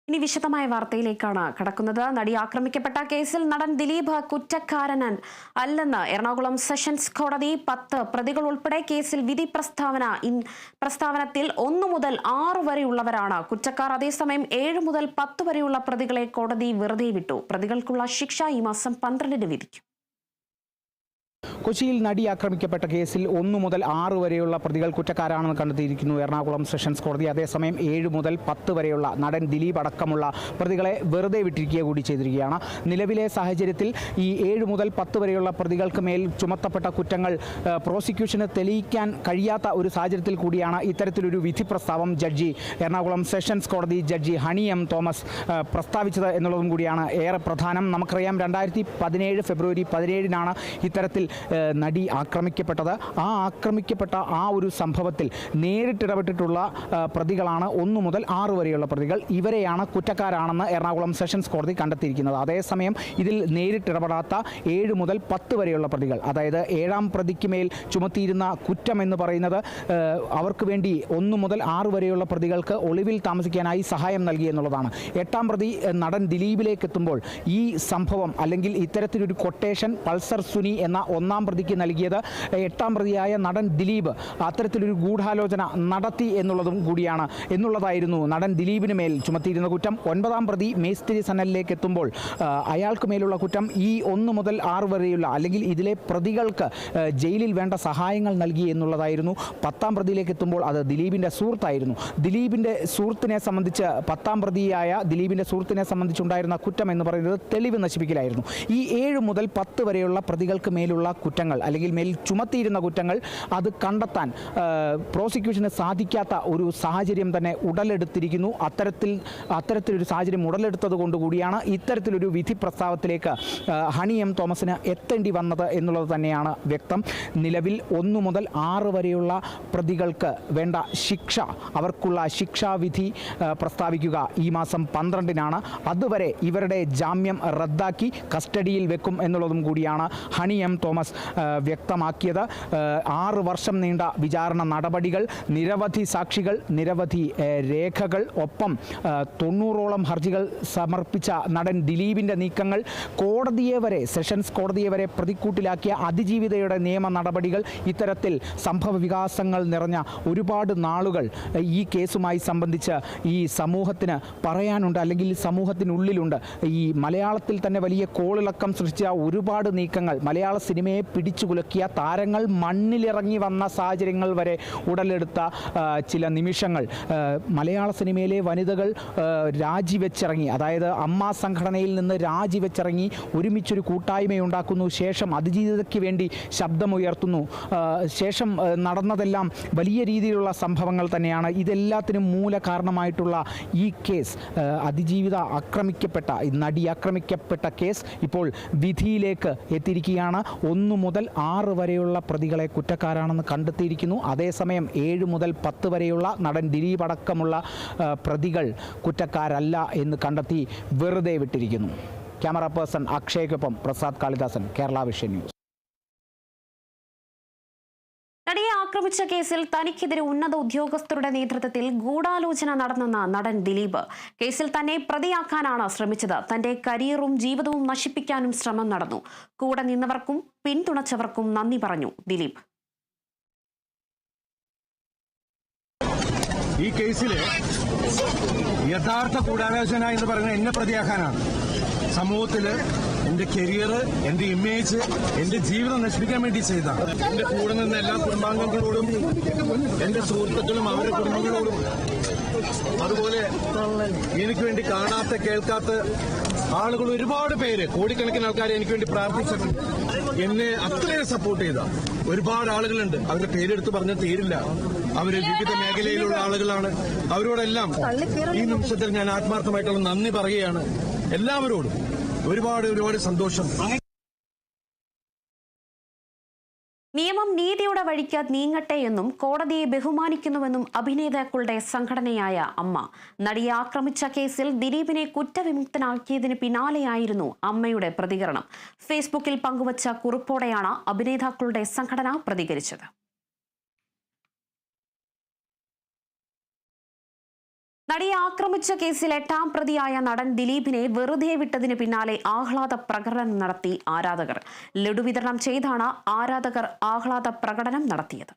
ഇനി വിശദമായ വാർത്തയിലേക്കാണ് കടക്കുന്നത്. നടി ആക്രമിക്കപ്പെട്ട കേസിൽ നടൻ ദിലീപ് കുറ്റക്കാരൻ അല്ലെന്ന് എറണാകുളം സെഷൻസ് കോടതി. 10 പ്രതികൾ ഉൾപ്പെടെ കേസിൽ വിധി പ്രസ്താവനത്തിൽ 1 മുതൽ 6 വരെയുള്ളവരാണ് കുറ്റക്കാർ. അതേസമയം 7 മുതൽ 10 വരെയുള്ള പ്രതികളെ കോടതി വെറുതെ വിട്ടു. പ്രതികൾക്കുള്ള ശിക്ഷ ഈ മാസം 12-ന് വിധിക്കും. കൊച്ചിയിൽ നടി ആക്രമിക്കപ്പെട്ട കേസിൽ 1 മുതൽ 6 വരെയുള്ള പ്രതികൾ കുറ്റക്കാരാണെന്ന് കണ്ടെത്തിയിരിക്കുന്നു എറണാകുളം സെഷൻസ് കോടതി. അതേസമയം 7 മുതൽ 10 വരെയുള്ള നടൻ ദിലീപ് അടക്കമുള്ള പ്രതികളെ വെറുതെ വിട്ടിരിക്കുക കൂടി ചെയ്തിരിക്കുകയാണ്. നിലവിലെ സാഹചര്യത്തിൽ ഈ 7 മുതൽ 10 വരെയുള്ള പ്രതികൾക്ക് മേൽ ചുമത്തപ്പെട്ട കുറ്റങ്ങൾ പ്രോസിക്യൂഷന് തെളിയിക്കാൻ കഴിയാത്ത ഒരു സാഹചര്യത്തിൽ കൂടിയാണ് ഇത്തരത്തിലൊരു വിധി പ്രസ്താവം എറണാകുളം സെഷൻസ് കോടതി ജഡ്ജി ഹണി എം തോമസ് പ്രസ്താവിച്ചത് എന്നുള്ളതും കൂടിയാണ് ഏറെ പ്രധാനം. നമുക്കറിയാം 2017 ഫെബ്രുവരി 17-നാണ് ഇത്തരത്തിൽ നടി ആക്രമിക്കപ്പെട്ടത്. ആക്രമിക്കപ്പെട്ട ഒരു സംഭവത്തിൽ നേരിട്ടിടപെട്ടിട്ടുള്ള പ്രതികളാണ് 1 മുതൽ 6 വരെയുള്ള പ്രതികൾ. ഇവരെയാണ് കുറ്റക്കാരാണെന്ന് എറണാകുളം സെഷൻസ് കോടതി കണ്ടെത്തിയിരിക്കുന്നത്. അതേസമയം ഇതിൽ നേരിട്ടിടപെടാത്ത 7 മുതൽ 10 വരെയുള്ള പ്രതികൾ, അതായത് 7-ാം പ്രതിക്ക് മേൽ ചുമത്തിയിരുന്ന കുറ്റം എന്ന് പറയുന്നത് അവർക്ക് വേണ്ടി 1 മുതൽ 6 വരെയുള്ള പ്രതികൾക്ക് ഒളിവിൽ താമസിക്കാനായി സഹായം നൽകി എന്നുള്ളതാണ്. 8-ാം പ്രതി നടൻ ദിലീപിലേക്ക് എത്തുമ്പോൾ ഈ സംഭവം അല്ലെങ്കിൽ ഇത്തരത്തിലൊരു കൊട്ടേഷൻ പൾസർ സുനി എന്ന 1-ാം പ്രതിക്ക് നൽകിയത് 8-ാം പ്രതിയായ നടൻ ദിലീപ് അത്തരത്തിലൊരു ഗൂഢാലോചന നടത്തി എന്നുള്ളതായിരുന്നു നടൻ ദിലീപിന് മേൽ ചുമത്തിയിരുന്ന കുറ്റം. 9-ാം പ്രതി മേസ്തിരി സനലിലേക്ക് എത്തുമ്പോൾ അയാൾക്ക് മേലുള്ള കുറ്റം ഈ 1 മുതൽ 6 വരെയുള്ള അല്ലെങ്കിൽ ഇതിലെ പ്രതികൾക്ക് ജയിലിൽ വേണ്ട സഹായങ്ങൾ നൽകി എന്നുള്ളതായിരുന്നു. 10-ാം പ്രതിയിലേക്ക് എത്തുമ്പോൾ അത് ദിലീപിൻ്റെ സുഹൃത്തായിരുന്നു. ദിലീപിൻ്റെ സുഹൃത്തിനെ സംബന്ധിച്ച് 10-ാം പ്രതിയായ ദിലീപിൻ്റെ സുഹൃത്തിനെ സംബന്ധിച്ചുണ്ടായിരുന്ന കുറ്റം എന്ന് പറയുന്നത് തെളിവ് നശിപ്പിക്കലായിരുന്നു. ഈ 7 മുതൽ 10 വരെയുള്ള പ്രതികൾക്ക് മേലുള്ള കുറ്റങ്ങൾ അല്ലെങ്കിൽ മേൽ ചുമത്തിയിരുന്ന കുറ്റങ്ങൾ അത് കണ്ടെത്താൻ പ്രോസിക്യൂഷന് സാധിക്കാത്ത ഒരു സാഹചര്യം തന്നെ ഉടലെടുത്തിരിക്കുന്നു. അത്തരത്തിലൊരു സാഹചര്യം ഉടലെടുത്തത് കൊണ്ടുകൂടിയാണ് ഇത്തരത്തിലൊരു വിധി പ്രസ്താവത്തിലേക്ക് ഹണി എം തോമസിന് എത്തേണ്ടി വന്നത് എന്നുള്ളത് തന്നെയാണ് വ്യക്തം. നിലവിൽ 1 മുതൽ 6 വരെയുള്ള പ്രതികൾക്ക് വേണ്ട ശിക്ഷ, അവർക്കുള്ള ശിക്ഷാവിധി പ്രസ്താവിക്കുക ഈ മാസം 12-നാണ്. അതുവരെ ഇവരുടെ ജാമ്യം റദ്ദാക്കി കസ്റ്റഡിയിൽ വെക്കും എന്നുള്ളതും കൂടിയാണ് ഹണി എം തോമസ് വ്യക്തമാക്കിയത്. 6 വർഷം നീണ്ട വിചാരണ നടപടികൾ, നിരവധി സാക്ഷികൾ, നിരവധി രേഖകൾ, ഒപ്പം 90ഓളം ഹർജികൾ സമർപ്പിച്ച നടൻ ദിലീപിൻ്റെ നീക്കങ്ങൾ, സെഷൻസ് കോടതിയെ വരെ പ്രതിക്കൂട്ടിലാക്കിയ അതിജീവിതയുടെ നിയമ നടപടികൾ, ഇത്തരത്തിൽ സംഭവ വികാസങ്ങൾ നിറഞ്ഞ ഒരുപാട് നാളുകൾ ഈ കേസുമായി സംബന്ധിച്ച് ഈ സമൂഹത്തിന് പറയാനുണ്ട്, അല്ലെങ്കിൽ സമൂഹത്തിനുള്ളിലുണ്ട്. ഈ മലയാളത്തിൽ തന്നെ വലിയ കോളിളക്കം സൃഷ്ടിച്ച ഒരുപാട് നീക്കങ്ങൾ, മലയാള സിനിമയെ പിടിച്ചു കുലുക്കിയ താരങ്ങൾ മണ്ണിലിറങ്ങി വന്ന സാഹചര്യങ്ങൾ വരെ ഉടലെടുത്ത ചില നിമിഷങ്ങൾ, മലയാള സിനിമയിലെ വനിതകൾ രാജിവെച്ചിറങ്ങി, അതായത് അമ്മ സംഘടനയിൽ നിന്ന് രാജിവെച്ചിറങ്ങി ഒരുമിച്ചൊരു കൂട്ടായ്മയുണ്ടാക്കുന്നു, ശേഷം അതിജീവിതയ്ക്ക് വേണ്ടി ശബ്ദമുയർത്തുന്നു. ശേഷം നടന്നതെല്ലാം വലിയ രീതിയിലുള്ള സംഭവങ്ങൾ തന്നെയാണ്. ഇതെല്ലാത്തിനും മൂല കാരണമായിട്ടുള്ള ഈ കേസ്, അതിജീവിത നടി ആക്രമിക്കപ്പെട്ട കേസ് ഇപ്പോൾ വിധിയിലേക്ക് എത്തിയിരിക്കുകയാണ്. 1 മുതൽ 6 വരെയുള്ള പ്രതികളെ കുറ്റക്കാരാണെന്ന് കണ്ടെത്തിയിരിക്കുന്നു. അതേസമയം 7 മുതൽ 10 വരെയുള്ള നടൻ ദിലീപ് അടക്കമുള്ള പ്രതികൾ കുറ്റക്കാരല്ല എന്ന് കണ്ടെത്തി വെറുതെ വിട്ടിരിക്കുന്നു. ക്യാമറ പേഴ്സൺ അക്ഷയ്ക്കൊപ്പം പ്രസാദ് കാളിദാസൻ, കേരള വിഷൻ ന്യൂസ്. നടിയെ ആക്രമിച്ച കേസിൽ തനിക്കെതിരെ ഉന്നത ഉദ്യോഗസ്ഥരുടെ നേതൃത്വത്തിൽ ഗൂഢാലോചന നടന്നെന്ന നടൻ ദിലീപ്. കേസിൽ തന്നെ പ്രതിയാക്കാനാണ് ശ്രമിച്ചത്. തന്റെ കരിയറും ജീവിതവും നശിപ്പിക്കാനും ശ്രമം നടന്നു. കൂടെ നിന്നവർക്കും പിന്തുണച്ചവർക്കും നന്ദി പറഞ്ഞു ദിലീപ്. ഈ കേസില് യഥാർത്ഥ ഗൂഢാലോചന എന്ന് പറയുന്നത് എന്നെ പ്രതിയാക്കാനാണ്. സമൂഹത്തില് എന്റെ കരിയർ, എന്റെ ഇമേജ്, എന്റെ ജീവിതം നശിപ്പിക്കാൻ വേണ്ടി ചെയ്തതാണ്. എന്റെ കൂടെ നിന്ന് എല്ലാ കുടുംബാംഗങ്ങളോടും, എന്റെ സുഹൃത്തുക്കളും അവരുടെ കുടുംബങ്ങളോടും, അതുപോലെ എനിക്ക് വേണ്ടി കാണാത്ത കേൾക്കാത്ത ആളുകൾ ഒരുപാട് പേര്, കോടിക്കണക്കിന് ആൾക്കാരെ എനിക്ക് വേണ്ടി പ്രാർത്ഥിച്ചിട്ടുണ്ട്. എന്നെ അത്രയും സപ്പോർട്ട് ചെയ്ത ഒരുപാട് ആളുകളുണ്ട്. അവരുടെ പേരെടുത്ത് പറഞ്ഞാൽ തീരില്ല. അവര് വിവിധ മേഖലയിലുള്ള ആളുകളാണ്. അവരോടെല്ലാം ഈ നിമിഷത്തിൽ ഞാൻ ആത്മാർത്ഥമായിട്ടുള്ള നന്ദി പറയുകയാണ്. എല്ലാവരോടും ഒരുപാട് സന്തോഷം. നിയമം നീതിയുടെ വഴിക്ക് നീങ്ങട്ടെ എന്നും കോടതിയെ ബഹുമാനിക്കുന്നുവെന്നും അഭിനേതാക്കളുടെ സംഘടനയായ അമ്മ. നടിയെ ആക്രമിച്ച കേസിൽ ദിലീപിനെ കുറ്റവിമുക്തനാക്കിയതിന് പിന്നാലെയായിരുന്നു അമ്മയുടെ പ്രതികരണം. ഫേസ്ബുക്കിൽ പങ്കുവച്ച കുറിപ്പോടെയാണ് അഭിനേതാക്കളുടെ സംഘടന പ്രതികരിച്ചത്. നടിയെ ആക്രമിച്ച കേസിൽ 8ാം പ്രതിയായ നടൻ ദിലീപിനെ വെറുതെ വിട്ടതിന് പിന്നാലെ ആഹ്ലാദ പ്രകടനം നടത്തി ആരാധകർ. ലഡു വിതരണം ചെയ്താണ് ആരാധകർ ആഹ്ലാദ പ്രകടനം നടത്തിയത്.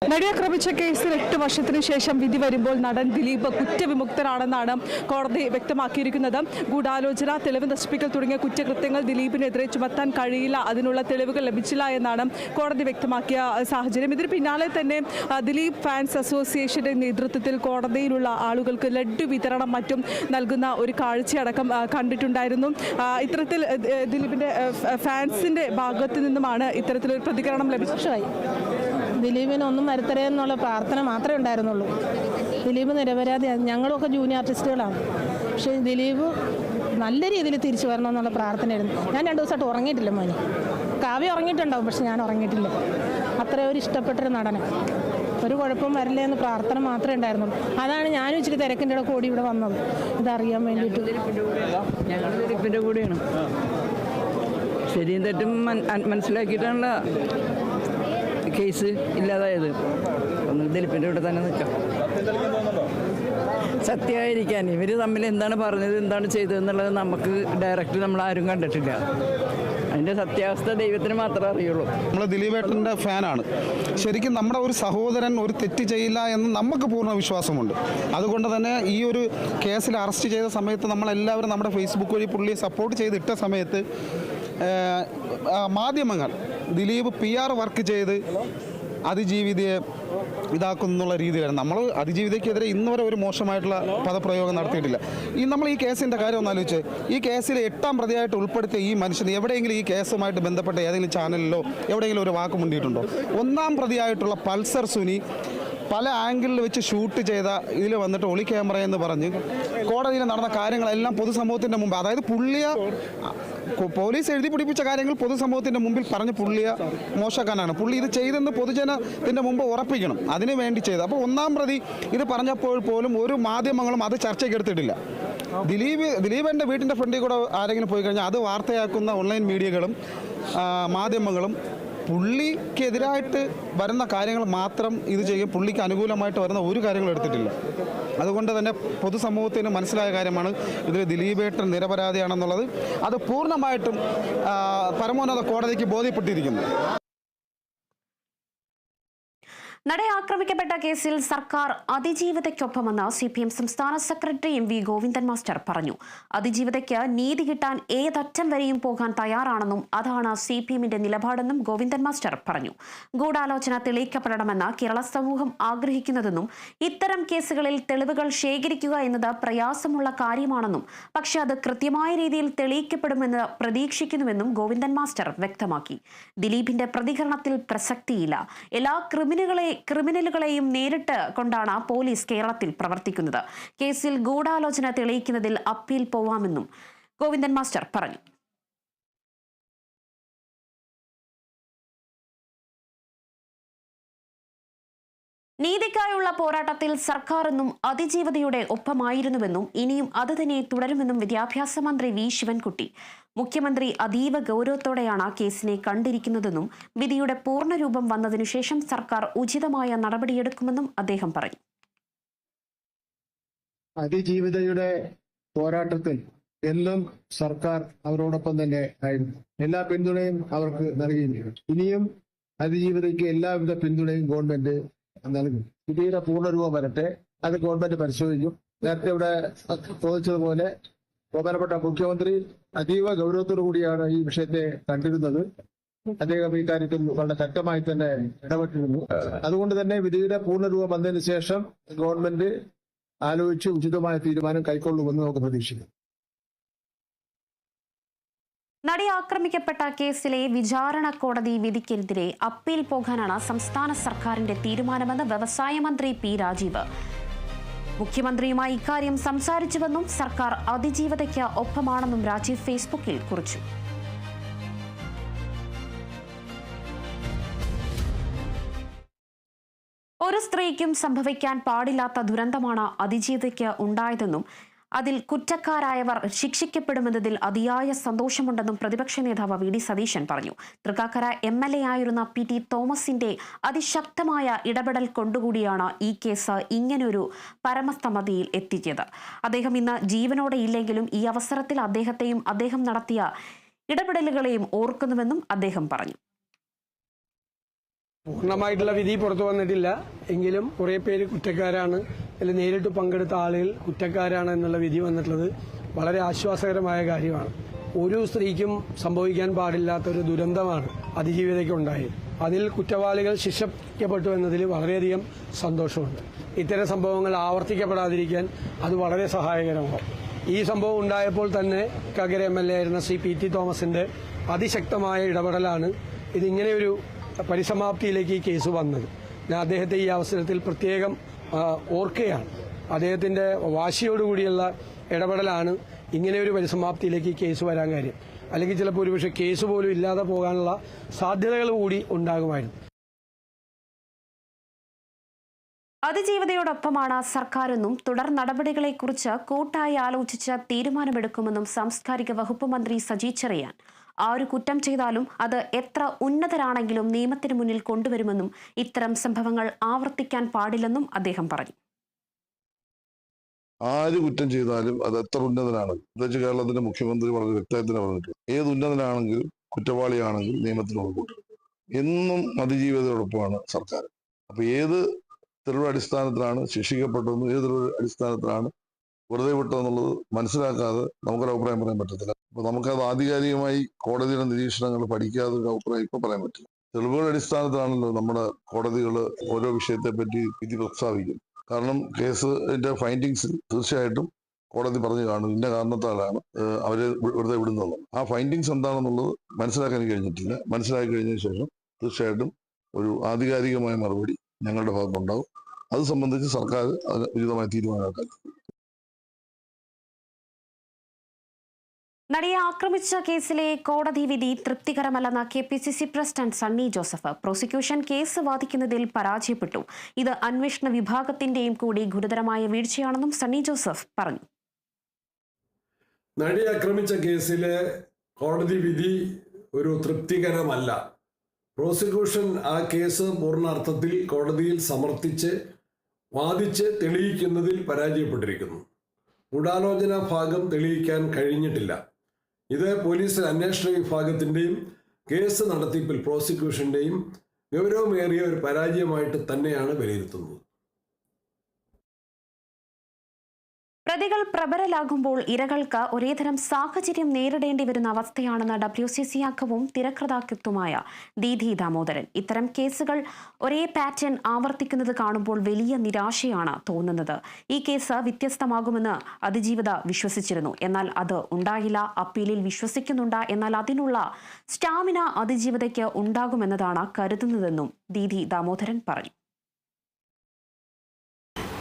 നടിയാക്രമിച്ച കേസിൽ 8 വർഷത്തിന് ശേഷം വിധി വരുമ്പോൾ നടൻ ദിലീപ് കുറ്റവിമുക്തനാണെന്നാണ് കോടതി വ്യക്തമാക്കിയിരിക്കുന്നത്. ഗൂഢാലോചന, തെളിവ് നശിപ്പിക്കൽ തുടങ്ങിയ കുറ്റകൃത്യങ്ങൾ ദിലീപിനെതിരെ ചുമത്താൻ കഴിയില്ല, അതിനുള്ള തെളിവുകൾ ലഭിച്ചില്ല എന്നാണ് കോടതി വ്യക്തമാക്കിയ സാഹചര്യം. ഇതിന് പിന്നാലെ തന്നെ ദിലീപ് ഫാൻസ് അസോസിയേഷന്റെ നേതൃത്വത്തിൽ കോടതിയിലുള്ള ആളുകൾക്ക് ലഡ്ഡു വിതരണം മറ്റും നൽകുന്ന ഒരു കാഴ്ചയടക്കം കണ്ടിട്ടുണ്ടായിരുന്നു. ഇത്തരത്തിൽ ദിലീപിന്റെ ഫാൻസിന്റെ ഭാഗത്തു നിന്നുമാണ് ഇത്തരത്തിലൊരു പ്രതികരണം ലഭിച്ചത്. ദിലീപിന് ഒന്നും വരുത്തരേ എന്നുള്ള പ്രാർത്ഥന മാത്രമേ ഉണ്ടായിരുന്നുള്ളൂ. ദിലീപ് നിരപരാധിയാണ്. ഞങ്ങളുമൊക്കെ ജൂനിയർ ആർട്ടിസ്റ്റുകളാണ്. പക്ഷേ ദിലീപ് നല്ല രീതിയിൽ തിരിച്ചു വരണമെന്നുള്ള പ്രാർത്ഥനയായിരുന്നു. ഞാൻ 2 ദിവസമായിട്ട് ഉറങ്ങിയിട്ടില്ല മോനെ. കാവ്യ ഉറങ്ങിയിട്ടുണ്ടാവും, പക്ഷെ ഞാൻ ഉറങ്ങിയിട്ടില്ല. അത്രയും ഒരു ഇഷ്ടപ്പെട്ടൊരു നടനം. ഒരു കുഴപ്പം വരില്ല എന്ന് പ്രാർത്ഥന മാത്രമേ ഉണ്ടായിരുന്നുള്ളൂ. അതാണ് ഞാനും ഇച്ചിരി തിരക്കിൻ്റെ ഇടയിൽ കൂടി ഇവിടെ വന്നത്, ഇതറിയാൻ വേണ്ടിയിട്ട്. ഞങ്ങൾ ദിലീപിൻ്റെ കൂടെയാണ്. ശരിയും തെറ്റും മനസ്സിലാക്കിയിട്ടാണല്ലോ കേസ് ഇല്ലാതായത്. ഒന്ന് ദിലീപിൻ്റെ കൂടെ തന്നെ നിൽക്കാം. സത്യമായിരിക്കാൻ ഇവർ തമ്മിൽ എന്താണ് പറഞ്ഞത്, എന്താണ് ചെയ്തതെന്നുള്ളത് നമുക്ക് ഡയറക്റ്റ് നമ്മൾ ആരും കണ്ടിട്ടില്ല. അതിൻ്റെ സത്യാവസ്ഥ ദൈവത്തിന് മാത്രമേ അറിയുള്ളൂ. നമ്മൾ ദിലീപേട്ടൻ്റെ ഫാനാണ്. ശരിക്കും നമ്മുടെ ഒരു സഹോദരൻ ഒരു തെറ്റ് ചെയ്യില്ല എന്ന് നമുക്ക് പൂർണ്ണ വിശ്വാസമുണ്ട്. അതുകൊണ്ട് തന്നെ ഈ ഒരു കേസിൽ അറസ്റ്റ് ചെയ്ത സമയത്ത് നമ്മളെല്ലാവരും നമ്മുടെ ഫേസ്ബുക്ക് വഴി പുള്ളിയെ സപ്പോർട്ട് ചെയ്തിട്ട സമയത്ത് മാധ്യമങ്ങൾ ദിലീപ് PR വർക്ക് ചെയ്ത് അതിജീവിതയെ ഇതാക്കുന്നുള്ള രീതിയിലാണ്. നമ്മൾ അതിജീവിതയ്ക്കെതിരെ ഇന്നുവരെ ഒരു മോശമായിട്ടുള്ള പദപ്രയോഗം നടത്തിയിട്ടില്ല. നമ്മൾ ഈ കേസിൻ്റെ കാര്യം ഒന്ന് ആലോചിച്ച്, ഈ കേസിൽ 8ാം പ്രതിയായിട്ട് ഉൾപ്പെടുത്തിയ ഈ മനുഷ്യന് എവിടെയെങ്കിലും ഈ കേസുമായിട്ട് ബന്ധപ്പെട്ട ഏതെങ്കിലും ചാനലിലോ എവിടെയെങ്കിലും ഒരു വാക്ക് മുണ്ടിയിട്ടുണ്ടോ? 1ാം പ്രതിയായിട്ടുള്ള പൾസർ സുനി പല ആംഗിളിൽ വെച്ച് ഷൂട്ട് ചെയ്ത ഇതിൽ വന്നിട്ട് ഒളി ക്യാമറ എന്ന് പറഞ്ഞ് കോടതിയിൽ നടന്ന കാര്യങ്ങളെല്ലാം പൊതുസമൂഹത്തിൻ്റെ മുമ്പ്, അതായത് പുള്ളിയെ പോലീസ് എഴുതി പിടിപ്പിച്ച കാര്യങ്ങൾ പൊതുസമൂഹത്തിൻ്റെ മുമ്പിൽ പറഞ്ഞ് പുള്ളിയെ മോശക്കാനാണ്. പുള്ളി ഇത് ചെയ്തെന്ന് പൊതുജനത്തിൻ്റെ മുമ്പ് ഉറപ്പിക്കണം, അതിനു വേണ്ടി ചെയ്ത്. അപ്പോൾ 1ാം പ്രതി ഇത് പറഞ്ഞപ്പോൾ പോലും ഒരു മാധ്യമങ്ങളും അത് ചർച്ചയ്ക്ക് എടുത്തിട്ടില്ല. ദിലീപൻ്റെ വീട്ടിൻ്റെ ഫ്രണ്ടിൽ കൂടെ ആരെങ്കിലും പോയി കഴിഞ്ഞാൽ അത് വാർത്തയാക്കുന്ന ഓൺലൈൻ മീഡിയകളും മാധ്യമങ്ങളും പുള്ളിക്കെതിരായിട്ട് വരുന്ന കാര്യങ്ങൾ മാത്രം ഇത് ചെയ്യും. പുള്ളിക്ക് അനുകൂലമായിട്ട് വരുന്ന ഒരു കാര്യങ്ങളും എടുത്തിട്ടില്ല. അതുകൊണ്ട് തന്നെ പൊതുസമൂഹത്തിന് മനസ്സിലായ കാര്യമാണ് ഇതിൽ ദിലീപേട്ടൻ നിരപരാധിയാണെന്നുള്ളത്. അത് പൂർണ്ണമായിട്ടും പരമോന്നത കോടതിക്ക് ബോധ്യപ്പെട്ടിരിക്കുന്നു. നടിയെ ആക്രമിക്കപ്പെട്ട കേസിൽ സർക്കാർ അതിജീവിതയ്ക്കൊപ്പമെന്ന് CPM സംസ്ഥാന സെക്രട്ടറി MV ഗോവിന്ദൻ മാസ്റ്റർ പറഞ്ഞു. അതിജീവിതയ്ക്ക് നീതി കിട്ടാൻ ഏതറ്റം വരെയും പോകാൻ തയ്യാറാണെന്നും അതാണ് CPMന്റെ നിലപാടെന്നും ഗോവിന്ദൻ മാസ്റ്റർ പറഞ്ഞു. ഗൂഢാലോചന തെളിയിക്കപ്പെടണമെന്ന് കേരള സമൂഹം ആഗ്രഹിക്കുന്നതെന്നും ഇത്തരം കേസുകളിൽ തെളിവുകൾ ശേഖരിക്കുക എന്നത് പ്രയാസമുള്ള കാര്യമാണെന്നും പക്ഷേ അത് കൃത്യമായ രീതിയിൽ തെളിയിക്കപ്പെടുമെന്ന് പ്രതീക്ഷിക്കുന്നുവെന്നും ഗോവിന്ദൻ മാസ്റ്റർ വ്യക്തമാക്കി. ദിലീപിന്റെ പ്രതികരണത്തിൽ പ്രസക്തിയില്ല. എല്ലാ ക്രിമിനലുകളെയും നേരിട്ട് കൊണ്ടാണ് പോലീസ് കേരളത്തിൽ പ്രവർത്തിക്കുന്നത്. കേസിൽ ഗൂഢാലോചന തെളിയിക്കുന്നതിൽ അപ്പീൽ പോവാമെന്നും ഗോവിന്ദൻ മാസ്റ്റർ പറഞ്ഞു. നീതിക്കായുള്ള പോരാട്ടത്തിൽ സർക്കാർ എന്നും അതിജീവതയുടെ ഒപ്പമായിരുന്നുവെന്നും ഇനിയും അത് തന്നെ തുടരുമെന്നും വിദ്യാഭ്യാസ മന്ത്രി V ശിവൻകുട്ടി. മുഖ്യമന്ത്രി അതീവ ഗൗരവത്തോടെയാണ് കേസിനെ കണ്ടിരിക്കുന്നതെന്നും വിധിയുടെ പൂർണ്ണരൂപം വന്നതിനു ശേഷം സർക്കാർ ഉചിതമായ നടപടിയെടുക്കുമെന്നും അദ്ദേഹം പറഞ്ഞു. അതിജീവിതയുടെ പോരാട്ടത്തിൽ എല്ലാം സർക്കാർ അവരോടൊപ്പം തന്നെ ആയിരുന്നു. എല്ലാ പിന്തുണയും അവർക്ക് നൽകിയിരുന്നു. ഇനിയും അതിജീവിതയ്ക്ക് എല്ലാവിധ പിന്തുണയും ഗവൺമെന്റ് നൽകും. വിധിയുടെ പൂർണ്ണരൂപം വരട്ടെ, അത് ഗവൺമെന്റ് പരിശോധിക്കും. നേരത്തെ ഇവിടെ ചോദിച്ചതുപോലെ ബഹുമാനപ്പെട്ട മുഖ്യമന്ത്രി അതീവ ഗൗരവത്തോടു കൂടിയാണ് ഈ വിഷയത്തെ കണ്ടിരുന്നത്. അദ്ദേഹം ഈ കാര്യത്തിൽ വളരെ ശക്തമായി തന്നെ ഇടപെട്ടിരുന്നു. അതുകൊണ്ട് തന്നെ വിധിയുടെ പൂർണ്ണരൂപം വന്നതിന് ശേഷം ഗവൺമെന്റ് ആലോചിച്ച് ഉചിതമായ തീരുമാനം കൈക്കൊള്ളുമെന്ന് നമുക്ക് പ്രതീക്ഷിക്കാം. നടി ആക്രമിക്കപ്പെട്ട കേസിലെ വിചാരണ കോടതി വിധിക്കെതിരെ അപ്പീൽ പോകാനാണ് സംസ്ഥാന സർക്കാരിന്റെ തീരുമാനമെന്ന് വ്യവസായ മന്ത്രി P രാജീവ്. മുഖ്യമന്ത്രിയുമായി ഇക്കാര്യം സംസാരിച്ചുവെന്നും സർക്കാർ അതിജീവതയ്ക്ക് ഒപ്പമാണെന്നും രാജീവ് ഫേസ്ബുക്കിൽ കുറിച്ചു. ഒരു സ്ത്രീക്കും സംഭവിക്കാൻ പാടില്ലാത്ത ദുരന്തമാണ് അതിജീവതയ്ക്ക് ഉണ്ടായതെന്നും അതിൽ കുറ്റക്കാരായവർ ശിക്ഷിക്കപ്പെടുമെന്നതിൽ അതിയായ സന്തോഷമുണ്ടെന്നും പ്രതിപക്ഷ നേതാവ് വി ഡി സതീശൻ പറഞ്ഞു. തൃക്കാക്കര MLA ആയിരുന്ന PT തോമസിന്റെ അതിശക്തമായ ഇടപെടൽ കൊണ്ടുകൂടിയാണ് ഈ കേസ് ഇങ്ങനൊരു പരമസമിതിയിൽ എത്തിച്ചത്. അദ്ദേഹം ഇന്ന് ജീവനോടെ ഇല്ലെങ്കിലും ഈ അവസരത്തിൽ അദ്ദേഹത്തെയും അദ്ദേഹം നടത്തിയ ഇടപെടലുകളെയും ഓർക്കുന്നുവെന്നും അദ്ദേഹം പറഞ്ഞു. പൂർണ്ണമായിട്ടുള്ള വിധി പുറത്തു വന്നിട്ടില്ല എങ്കിലും കുറേ പേര് കുറ്റക്കാരാണ്, അതിൽ നേരിട്ട് പങ്കെടുത്ത ആളുകൾ കുറ്റക്കാരാണ് എന്നുള്ള വിധി വന്നിട്ടുള്ളത് വളരെ ആശ്വാസകരമായ കാര്യമാണ്. ഒരു സ്ത്രീക്കും സംഭവിക്കാൻ പാടില്ലാത്തൊരു ദുരന്തമാണ് അതിജീവിതയ്ക്ക് ഉണ്ടായത്. അതിൽ കുറ്റവാളികൾ ശിക്ഷിക്കപ്പെട്ടു എന്നതിൽ വളരെയധികം സന്തോഷമുണ്ട്. ഇത്തരം സംഭവങ്ങൾ ആവർത്തിക്കപ്പെടാതിരിക്കാൻ അത് വളരെ സഹായകരമാണ്. ഈ സംഭവം ഉണ്ടായപ്പോൾ തന്നെ തൃക്കാക്കര MLA ആയിരുന്ന ശ്രീ PT തോമസിന്റെ അതിശക്തമായ ഇടപെടലാണ് ഇതിങ്ങനെയൊരു പരിസമാപ്തിയിലേക്ക് ഈ കേസ് വന്നത്. ഞാൻ അദ്ദേഹത്തെ ഈ അവസരത്തിൽ പ്രത്യേകം ഓർക്കുകയാണ്. അദ്ദേഹത്തിൻ്റെ വാശിയോടുകൂടിയുള്ള ഇടപെടലാണ് ഇങ്ങനെയൊരു പരിസമാപ്തിയിലേക്ക് ഈ കേസ് വരാൻ കാര്യം. അല്ലെങ്കിൽ ചിലപ്പോൾ ഒരുപക്ഷെ കേസ് പോലും ഇല്ലാതെ പോകാനുള്ള സാധ്യതകൾ കൂടി ഉണ്ടാകുമായിരുന്നു. അതിജീവിതയോടൊപ്പമാണ് സർക്കാരെന്നും തുടർ നടപടികളെക്കുറിച്ച് കൂട്ടായി ആലോചിച്ച് തീരുമാനമെടുക്കുമെന്നും സാംസ്കാരിക വകുപ്പ് മന്ത്രി സജി ചെറിയാൻ. ആര് കുറ്റം ചെയ്താലും അത് എത്ര ഉന്നതരാണെങ്കിലും നിയമത്തിന് മുന്നിൽ കൊണ്ടുവരുമെന്നും ഇത്തരം സംഭവങ്ങൾ ആവർത്തിക്കാൻ പാടില്ലെന്നും അദ്ദേഹം പറഞ്ഞു. ആര് കുറ്റം ചെയ്താലും അത് എത്ര ഉന്നതനാണ്, പ്രത്യേകിച്ച് കേരളത്തിന്റെ മുഖ്യമന്ത്രി വളരെ വ്യക്തമായി തന്നെ പറഞ്ഞിട്ടുണ്ട്. ഏത് ഉന്നതനാണെങ്കിലും കുറ്റവാളിയാണെങ്കിൽ നിയമത്തിന് മുൻകൂട്ടും. എന്നും അതിജീവിതയോടൊപ്പമാണ് സർക്കാർ. അപ്പൊ ഏത് തെളിവ് അടിസ്ഥാനത്തിലാണ് ശിക്ഷിക്കപ്പെട്ടതെന്നും ഏത് തെളിവ് അടിസ്ഥാനത്തിലാണ് വെറുതെ വിട്ടതെന്നുള്ളത് മനസ്സിലാക്കാതെ നമുക്കൊരു അഭിപ്രായം പറയാൻ പറ്റത്തില്ല. അപ്പൊ നമുക്കത് ആധികാരികമായി കോടതിയുടെ നിരീക്ഷണങ്ങൾ പഠിക്കാതെ ഒരു അഭിപ്രായം ഇപ്പൊ പറയാൻ പറ്റില്ല. തെളിവുകളുടെ അടിസ്ഥാനത്തിലാണല്ലോ നമ്മുടെ കോടതികൾ ഓരോ വിഷയത്തെ പറ്റി വിധി പ്രസ്താവിക്കുന്നത്. കാരണം കേസിന്റെ ഫൈൻഡിങ്സിൽ തീർച്ചയായിട്ടും കോടതി പറഞ്ഞു കാണും ഇന്ന കാരണത്താലാണ് അവരെ വെറുതെ വിടുന്നത്. ആ ഫൈൻഡിങ്സ് എന്താണെന്നുള്ളത് മനസ്സിലാക്കാൻ കഴിഞ്ഞിട്ടില്ല. മനസ്സിലാക്കി കഴിഞ്ഞതിന് ശേഷം തീർച്ചയായിട്ടും ഒരു ആധികാരികമായ മറുപടി ഞങ്ങളുടെ ഭാഗത്തുണ്ടാവും. അത് സംബന്ധിച്ച് സർക്കാർ അതിന് ഉചിതമായ തീരുമാനമാക്കാൻ. നടിയെ ആക്രമിച്ച കേസിലെ കോടതി വിധി തൃപ്തികരമല്ലെന്ന KPCC president Sunny Joseph. Prosecution case വാദിക്കുന്നതിൽ പരാജയപ്പെട്ടു. ഇത് അന്വേഷണ വിഭാഗത്തിന്റെയും കൂടി ഗുരുതരമായ വീഴ്ചയാണെന്നും സണ്ണി ജോസഫ് പറഞ്ഞു. നടിയെ ആക്രമിച്ച കേസിലെ കോടതി വിധി ഒരു തൃപ്തികരമല്ല. പ്രോസിക്യൂഷൻ ആ കേസ് പൂർണ്ണാർത്ഥത്തിൽ കോടതിയിൽ സമർത്ഥിച്ച് വാദിച്ച് തെളിയിക്കുന്നതിൽ പരാജയപ്പെട്ടിരിക്കുന്നു. ഗൂഢാലോചന ഭാഗം തെളിയിക്കാൻ കഴിഞ്ഞിട്ടില്ല. ഇത് പോലീസ് അന്വേഷണ വിഭാഗത്തിൻ്റെയും കേസ് നടത്തിപ്പിൽ പ്രോസിക്യൂഷൻ്റെയും ഗൗരവമേറിയ ഒരു പരാജയമായിട്ട് തന്നെയാണ് വിലയിരുത്തുന്നത്. പ്രതികൾ പ്രബലരാകുമ്പോൾ ഇരകൾക്ക് ഒരേതരം സാഹചര്യം നേരിടേണ്ടി വരുന്ന അവസ്ഥയാണെന്ന് WCC അംഗവും തിരക്കഥാകൃത്തുമായ ദീദി ദാമോദരൻ. ഇത്തരം കേസുകൾ ഒരേ പാറ്റേൺ ആവർത്തിക്കുന്നത് കാണുമ്പോൾ വലിയ നിരാശയാണ് തോന്നുന്നത്. ഈ കേസ് വ്യത്യസ്തമാകുമെന്ന് അതിജീവിത വിശ്വസിച്ചിരുന്നു, എന്നാൽ അത് ഉണ്ടായില്ല. അപ്പീലിൽ വിശ്വസിക്കുന്നുണ്ട്, എന്നാൽ അതിനുള്ള സ്റ്റാമിന അതിജീവിതയ്ക്ക് ഉണ്ടാകുമെന്നതാണ് കരുതുന്നതെന്നും ദീദി ദാമോദരൻ പറഞ്ഞു.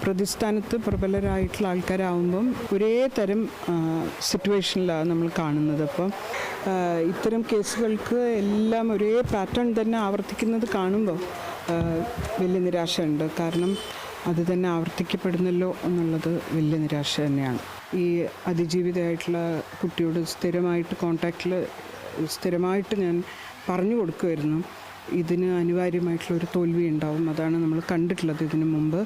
പ്രതിസ്ഥാനത്ത് പ്രബലരായിട്ടുള്ള ആൾക്കാരാകുമ്പം ഒരേ തരം സിറ്റുവേഷനിലാണ് നമ്മൾ കാണുന്നത്. അപ്പം ഇത്തരം കേസുകൾക്ക് എല്ലാം ഒരേ പാറ്റേൺ തന്നെ ആവർത്തിക്കുന്നത് കാണുമ്പോൾ വലിയ നിരാശയുണ്ട്. കാരണം അത് തന്നെ ആവർത്തിക്കപ്പെടുന്നല്ലോ എന്നുള്ളത് വലിയ നിരാശ തന്നെയാണ്. ഈ അതിജീവിതയായിട്ടുള്ള കുട്ടിയോട് സ്ഥിരമായിട്ട് കോൺടാക്റ്റിൽ സ്ഥിരമായിട്ട് ഞാൻ പറഞ്ഞു കൊടുക്കുമായിരുന്നു. ഇതിന് അനിവാര്യമായിട്ടുള്ള ഒരു തോൽവി ഉണ്ടാവും. അതാണ് നമ്മൾ കണ്ടിട്ടുള്ളത് ഇതിനു മുമ്പ്.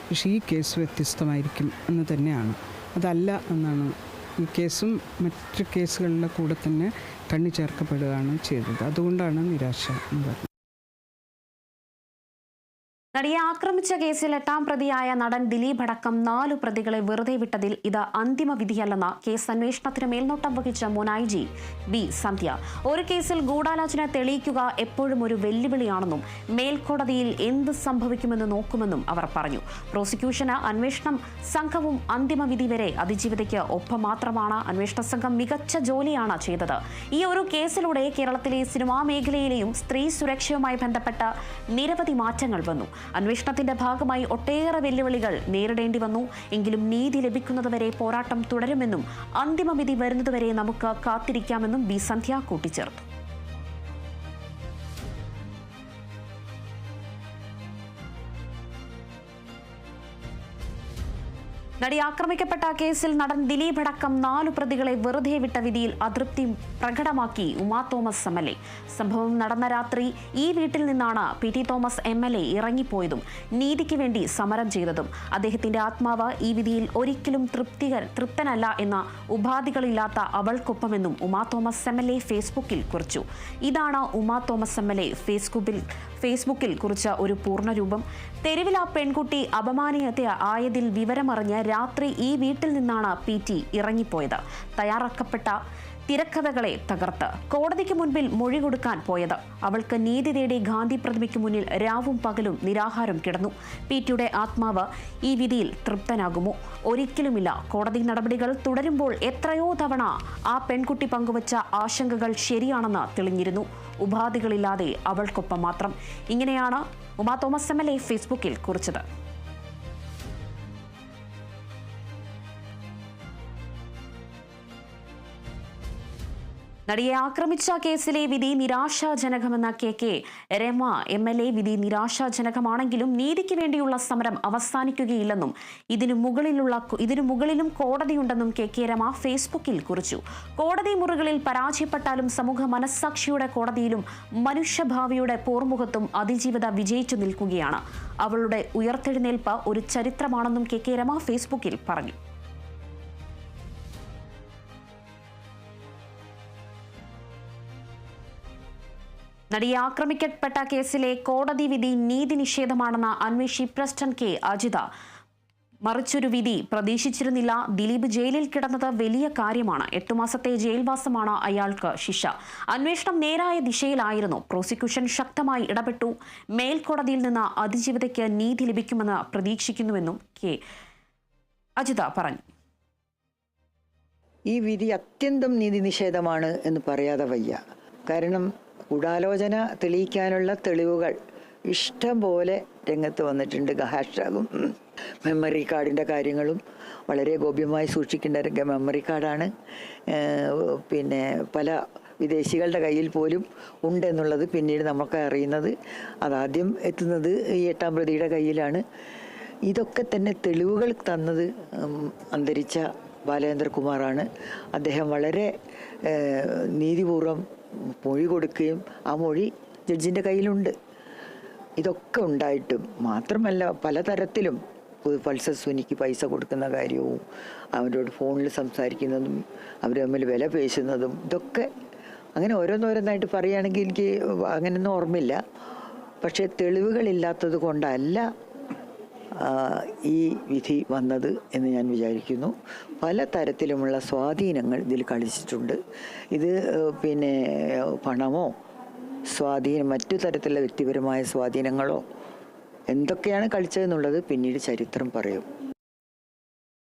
പക്ഷേ ഈ കേസ് വ്യത്യസ്തമായിരിക്കും എന്ന് തന്നെയാണ്. അതല്ല എന്നാണ് ഈ കേസും മറ്റ് കേസുകളിലെ കൂടെ തന്നെ കണ്ണി ചേർക്കപ്പെടുകയാണ് ചെയ്തത്. അതുകൊണ്ടാണ് നിരാശ എന്ന് പറയുന്നത്. നടിയെ ആക്രമിച്ച കേസിൽ 8ാം പ്രതിയായ നടൻ ദിലീപ് അടക്കം 4 പ്രതികളെ വെറുതെ വിട്ടതിൽ ഇത് അന്തിമ വിധിയല്ലെന്ന് കേസ് അന്വേഷണത്തിന് മേൽനോട്ടം വഹിച്ച മുൻ IG B സന്ധ്യ. ഒരു കേസിൽ ഗൂഢാലോചന തെളിയിക്കുക എപ്പോഴും ഒരു വെല്ലുവിളിയാണെന്നും മേൽക്കോടതിയിൽ എന്ത് സംഭവിക്കുമെന്ന് നോക്കുമെന്നും അവർ പറഞ്ഞു. പ്രോസിക്യൂഷന് അന്വേഷണം സംഘവും അന്തിമ വിധി വരെ അതിജീവിതയ്ക്ക് ഒപ്പം മാത്രമാണ്. അന്വേഷണ സംഘം മികച്ച ജോലിയാണ് ചെയ്തത്. ഈ ഒരു കേസിലൂടെ കേരളത്തിലെ സിനിമാ മേഖലയിലെയും സ്ത്രീ സുരക്ഷയുമായി ബന്ധപ്പെട്ട നിരവധി മാറ്റങ്ങൾ വന്നു. അന്വേഷണത്തിന്റെ ഭാഗമായി ഒട്ടേറെ വെല്ലുവിളികൾ നേരിടേണ്ടി വന്നു. എങ്കിലും നീതി ലഭിക്കുന്നതുവരെ പോരാട്ടം തുടരുമെന്നും അന്തിമവിധി വരുന്നതുവരെ നമുക്ക് കാത്തിരിക്കാമെന്നും B സന്ധ്യ കൂട്ടിച്ചേർത്തു. നടി ആക്രമിക്കപ്പെട്ട കേസിൽ നടൻ ദിലീപ് അടക്കം 4 പ്രതികളെ വെറുതെ വിട്ട വിധിയിൽ അതൃപ്തി പ്രകടമാക്കി ഉമാ തോമസ് MLA. സംഭവം നടന്ന രാത്രി ഈ വീട്ടിൽ നിന്നാണ് PT തോമസ് MLA ഇറങ്ങിപ്പോയതും നീതിക്ക് വേണ്ടി സമരം ചെയ്തതും. അദ്ദേഹത്തിന്റെ ആത്മാവ് ഈ വിധിയിൽ ഒരിക്കലും തൃപ്തനല്ല എന്ന ഉപാധികളില്ലാത്ത അവൾക്കൊപ്പമെന്നും ഉമാ തോമസ് MLA ഫേസ്ബുക്കിൽ കുറിച്ചു. ഇതാണ് ഉമാ തോമസ് MLA ഫേസ്ബുക്കിൽ കുറിച്ച ഒരു പൂർണ്ണരൂപം. തെരുവിൽ ആ പെൺകുട്ടി അപമാനിയത ആയതിൽ വിവരമറിഞ്ഞ് രാത്രി ഈ വീട്ടിൽ നിന്നാണ് PT ഇറങ്ങിപ്പോയത്. തയ്യാറാക്കപ്പെട്ട തിരക്കഥകളെ തകർത്ത് കോടതിക്ക് മുൻപിൽ മൊഴി കൊടുക്കാൻ പോയത്. അവൾക്ക് നീതി തേടി ഗാന്ധി പ്രതിമയ്ക്ക് മുന്നിൽ രാവും പകലും നിരാഹാരം കിടന്നു. PT-യുടെ ആത്മാവ് ഈ വിധിയിൽ തൃപ്തനാകുമോ? ഒരിക്കലുമില്ല. കോടതി നടപടികൾ തുടരുമ്പോൾ എത്രയോ തവണ ആ പെൺകുട്ടി പങ്കുവച്ച ആശങ്കകൾ ശരിയാണെന്ന് തെളിഞ്ഞിരുന്നു. ഉപാധികളില്ലാതെ അവൾക്കൊപ്പം മാത്രം. ഇങ്ങനെയാണ് ഉമാ തോമസ് MLA ഫേസ്ബുക്കിൽ കുറിച്ചത്. നടിയെ ആക്രമിച്ച കേസിലെ വിധി നിരാശാജനകമെന്ന KK രമ MLA വിധി നിരാശാജനകമാണെങ്കിലും നീതിക്ക് വേണ്ടിയുള്ള സമരം അവസാനിക്കുകയില്ലെന്നും ഇതിനു മുകളിലും കോടതിയുണ്ടെന്നും KK രമ ഫേസ്ബുക്കിൽ കുറിച്ചു. കോടതി മുറികളിൽ പരാജയപ്പെട്ടാലും സമൂഹ മനസ്സാക്ഷിയുടെ കോടതിയിലും മനുഷ്യഭാവിയുടെ പോർമുഖത്തും അതിജീവിത വിജയിച്ചു നിൽക്കുകയാണ്. അവളുടെ ഉയർത്തെഴുന്നേൽപ്പ് ഒരു ചരിത്രമാണെന്നും KK രമ ഫേസ്ബുക്കിൽ പറഞ്ഞു. നടിയെ ആക്രമിക്കപ്പെട്ട കേസിലെ കോടതി വിധി നീതി നിഷേധമാണെന്ന അന്വേഷി പ്രസ്റ്റൺ K അജിത. മറിച്ചൊരു വിധി പ്രതീക്ഷിച്ചിരുന്നില്ല. ദിലീപ് ജയിലിൽ കിടന്നത് വലിയ കാര്യമാണ്. 8 മാസത്തെ ജയിൽവാസമാണ് അയാൾക്ക് ശിക്ഷ. അന്വേഷണം നേരായ ദിശയിലായിരുന്നു. പ്രോസിക്യൂഷൻ ശക്തമായി ഇടപെട്ടു. മേൽക്കോടതിയിൽ നിന്ന് അതിജീവിതയ്ക്ക് നീതി ലഭിക്കുമെന്ന് പ്രതീക്ഷിക്കുന്നുവെന്നും K അജിത പറഞ്ഞു. ഈ വിധി അത്യന്തം നീതി നിഷേധമാണ് എന്ന് പറയാതെ വയ്യ. കാരണം ഗൂഢാലോചന തെളിയിക്കാനുള്ള തെളിവുകൾ ഇഷ്ടം പോലെ രംഗത്ത് വന്നിട്ടുണ്ട്. ഹാഷ്ടാഗും മെമ്മറി കാർഡിൻ്റെ കാര്യങ്ങളും വളരെ ഗോപ്യമായി സൂക്ഷിക്കേണ്ട മെമ്മറി കാർഡാണ്. പിന്നെ പല വിദേശികളുടെ കയ്യിൽ പോലും ഉണ്ടെന്നുള്ളത് പിന്നീട് നമുക്ക് അറിയുന്നത്. അതാദ്യം എത്തുന്നത് ഈ 8-ാം പ്രതിയുടെ കയ്യിലാണ്. ഇതൊക്കെ തന്നെ തെളിവുകൾ തന്നത് അന്തരിച്ച ബാലേന്ദ്രകുമാറാണ്. അദ്ദേഹം വളരെ നീതിപൂർവം മൊഴി കൊടുക്കുകയും ആ മൊഴി ജഡ്ജിൻ്റെ കയ്യിലുണ്ട്. ഇതൊക്കെ ഉണ്ടായിട്ടും മാത്രമല്ല പലതരത്തിലും പൾസർ സുനിക്ക് പൈസ കൊടുക്കുന്ന കാര്യവും അവരോട് ഫോണിൽ സംസാരിക്കുന്നതും അവർ തമ്മിൽ വില പേശുന്നതും ഇതൊക്കെ അങ്ങനെ ഓരോന്നോരോന്നായിട്ട് പറയുകയാണെങ്കിൽ എനിക്ക് അങ്ങനെയൊന്നും ഓർമ്മയില്ല. പക്ഷേ തെളിവുകളില്ലാത്തത് കൊണ്ടല്ല ഈ വിധി വന്നത് എന്ന് ഞാൻ വിചാരിക്കുന്നു. പല തരത്തിലുമുള്ള സ്വാധീനങ്ങൾ ഇതിൽ കളിച്ചിട്ടുണ്ട്. ഇത് പിന്നെ പണമോ മറ്റു തരത്തിലുള്ള വ്യക്തിപരമായ സ്വാധീനങ്ങളോ എന്തൊക്കെയാണ് കളിച്ചതെന്നുള്ളത് പിന്നീട് ചരിത്രം പറയും.